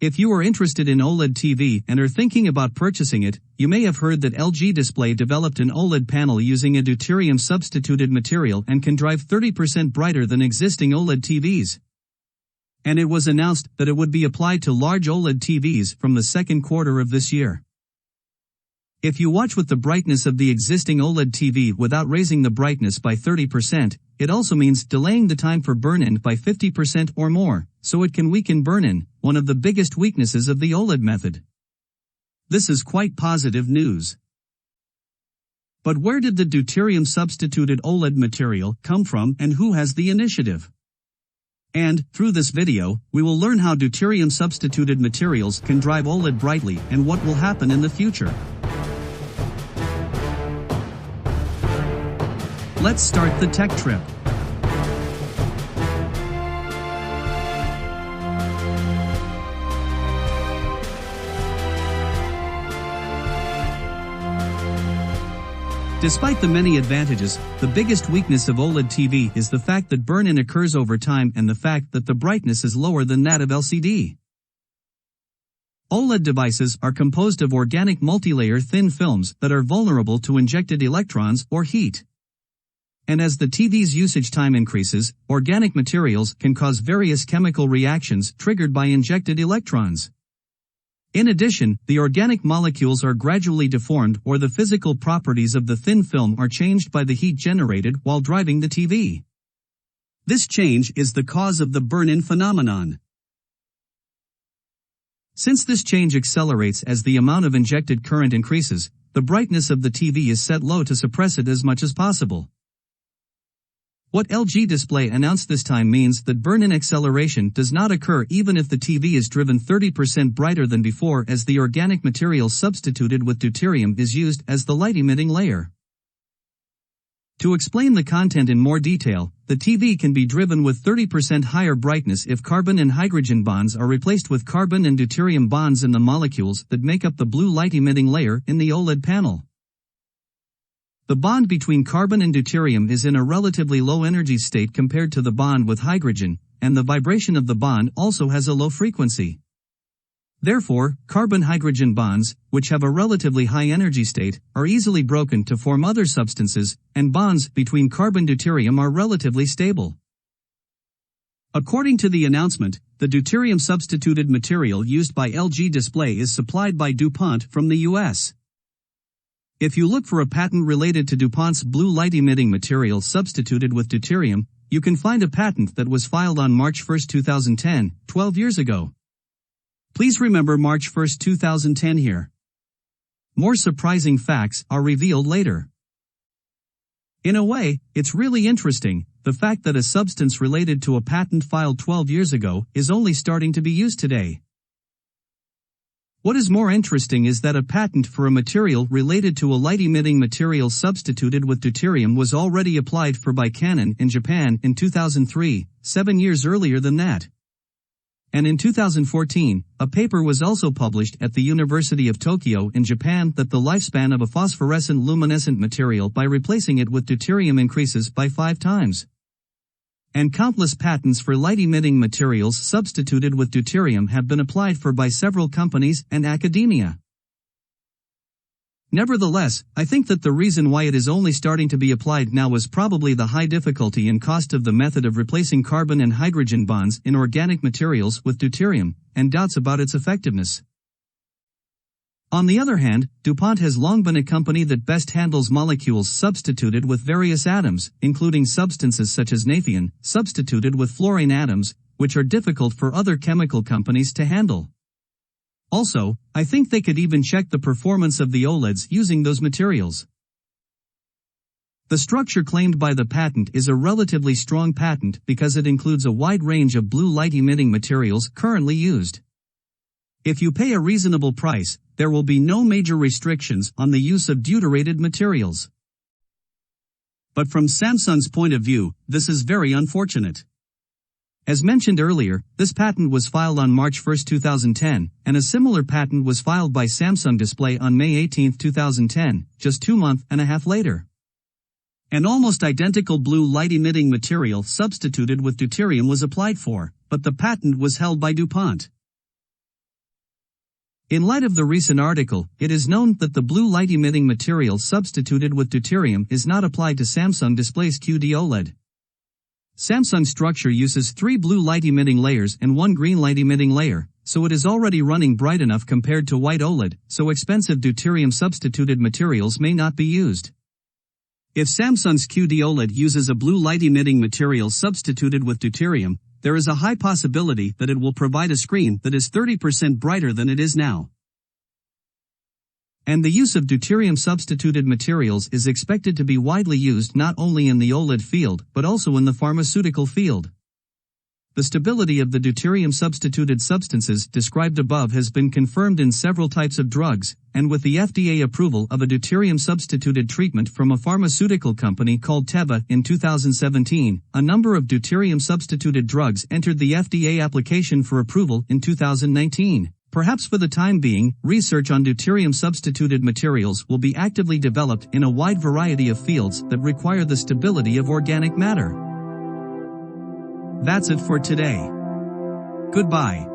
If you are interested in OLED TV and are thinking about purchasing it, you may have heard that LG Display developed an OLED panel using a deuterium substituted material and can drive 30% brighter than existing OLED TVs. And it was announced that it would be applied to large OLED TVs from the second quarter of this year. If you watch with the brightness of the existing OLED TV without raising the brightness by 30%, it also means delaying the time for burn-in by 50% or more, so it can weaken burn-in, one of the biggest weaknesses of the OLED method. This is quite positive news. But where did the deuterium substituted OLED material come from and who has the initiative? And, through this video, we will learn how deuterium substituted materials can drive OLED brightly and what will happen in the future. Let's start the tech trip. Despite the many advantages, the biggest weakness of OLED TV is the fact that burn-in occurs over time and the fact that the brightness is lower than that of LCD. OLED devices are composed of organic multilayer thin films that are vulnerable to injected electrons or heat. And as the TV's usage time increases, organic materials can cause various chemical reactions triggered by injected electrons. In addition, the organic molecules are gradually deformed or the physical properties of the thin film are changed by the heat generated while driving the TV. This change is the cause of the burn-in phenomenon. Since this change accelerates as the amount of injected current increases, the brightness of the TV is set low to suppress it as much as possible. What LG Display announced this time means that burn-in acceleration does not occur even if the TV is driven 30% brighter than before, as the organic material substituted with deuterium is used as the light-emitting layer. To explain the content in more detail, the TV can be driven with 30% higher brightness if carbon and hydrogen bonds are replaced with carbon and deuterium bonds in the molecules that make up the blue light-emitting layer in the OLED panel. The bond between carbon and deuterium is in a relatively low energy state compared to the bond with hydrogen, and the vibration of the bond also has a low frequency. Therefore, carbon-hydrogen bonds, which have a relatively high energy state, are easily broken to form other substances, and bonds between carbon-deuterium are relatively stable. According to the announcement, the deuterium substituted material used by LG Display is supplied by DuPont from the US. If you look for a patent related to DuPont's blue light-emitting material substituted with deuterium, you can find a patent that was filed on March 1, 2010, 12 years ago. Please remember March 1, 2010 here. More surprising facts are revealed later. In a way, it's really interesting, the fact that a substance related to a patent filed 12 years ago is only starting to be used today. What is more interesting is that a patent for a material related to a light-emitting material substituted with deuterium was already applied for by Canon in Japan in 2003, 7 years earlier than that. And in 2014, a paper was also published at the University of Tokyo in Japan that the lifespan of a phosphorescent luminescent material by replacing it with deuterium increases by 5 times. And countless patents for light-emitting materials substituted with deuterium have been applied for by several companies and academia. Nevertheless, I think that the reason why it is only starting to be applied now is probably the high difficulty and cost of the method of replacing carbon and hydrogen bonds in organic materials with deuterium, and doubts about its effectiveness. On the other hand, DuPont has long been a company that best handles molecules substituted with various atoms, including substances such as naphthalene, substituted with fluorine atoms, which are difficult for other chemical companies to handle. Also, I think they could even check the performance of the OLEDs using those materials. The structure claimed by the patent is a relatively strong patent because it includes a wide range of blue light-emitting materials currently used. If you pay a reasonable price, there will be no major restrictions on the use of deuterated materials. But from Samsung's point of view, this is very unfortunate. As mentioned earlier, this patent was filed on March 1, 2010, and a similar patent was filed by Samsung Display on May 18, 2010, just 2.5 months later. An almost identical blue light-emitting material substituted with deuterium was applied for, but the patent was held by DuPont. In light of the recent article, it is known that the blue light-emitting material substituted with deuterium is not applied to Samsung displays QD OLED. Samsung's structure uses 3 blue light-emitting layers and 1 green light-emitting layer, so it is already running bright enough compared to white OLED, so expensive deuterium-substituted materials may not be used. If Samsung's QD OLED uses a blue light-emitting material substituted with deuterium, there is a high possibility that it will provide a screen that is 30% brighter than it is now. And the use of deuterium-substituted materials is expected to be widely used not only in the OLED field but also in the pharmaceutical field. The stability of the deuterium-substituted substances described above has been confirmed in several types of drugs, and with the FDA approval of a deuterium-substituted treatment from a pharmaceutical company called Teva in 2017, a number of deuterium-substituted drugs entered the FDA application for approval in 2019. Perhaps for the time being, research on deuterium-substituted materials will be actively developed in a wide variety of fields that require the stability of organic matter. That's it for today. Goodbye.